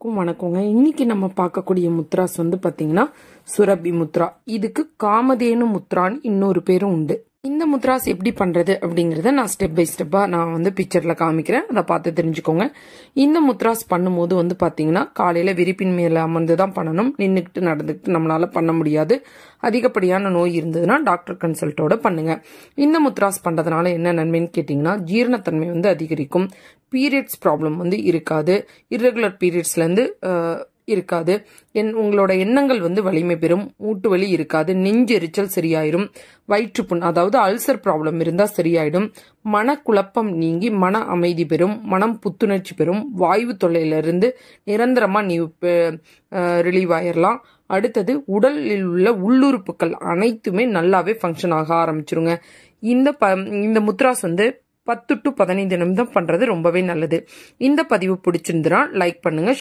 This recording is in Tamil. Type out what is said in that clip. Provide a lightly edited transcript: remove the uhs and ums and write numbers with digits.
வணக்கங்க. இன்னைக்கு நம்ம பார்க்கக்கூடிய முத்ராஸ் பாத்தீங்கன்னா சுரபி முத்ரா. இதுக்கு காமதேனு முத்ரான்னு இன்னொரு பேரும் உண்டு. இந்த முத்ராஸ் எப்படி பண்றது அப்படிங்கறத நான் ஸ்டெப் பை ஸ்டெப்பா நான் பிக்சர்ல காமிக்கிறேன். அதை பார்த்து தெரிஞ்சுக்கோங்க. இந்த முத்ராஸ் பண்ணும்போது பாத்தீங்கன்னா காலையில விரிப்பின் மேல அமர்ந்துதான் பண்ணணும். நின்றுக்கிட்டு நடந்துக்கிட்டு நம்மளால பண்ண முடியாது. அதிகப்படியான நோய் இருந்ததுன்னா டாக்டர் கன்சல்ட்டோட பண்ணுங்க. இந்த முத்ராஸ் பண்றதுனால என்ன நன்மைன்னு கேட்டீங்கன்னா ஜீரணத்தன்மை அதிகரிக்கும். பீரியட்ஸ் ப்ராப்ளம் இருக்காது. இர்ரெகுலர் பீரியட்ஸ்ல இருந்து இருக்காது. உங்களோட எண்ணங்கள் வலிமை பெறும். மூட்டு வலி இருக்காது. நெஞ்சு எரிச்சல் சரியாயிரும். வயிற்றுப்புண் அதாவது அல்சர் ப்ராப்ளம் இருந்தா சரியாயிடும். மனக்குழப்பம் நீங்கி மன அமைதி பெறும். மனம் புத்துணர்ச்சி பெறும். வாயு தொல்லையிலிருந்து நிரந்தரமா நீ ரிலீவ் ஆயிரலாம். அடுத்தது உடலில் உள்ள உள்ளுறுப்புகள் அனைத்துமே நல்லாவே ஃபங்க்ஷன் ஆக ஆரம்பிச்சிருங்க. இந்த முத்ராஸ் 10 to 15 நிமிடம் பண்றது ரொம்பவே நல்லது. இந்த பதிவு பிடிச்சிருந்தா லைக் பண்ணுங்க.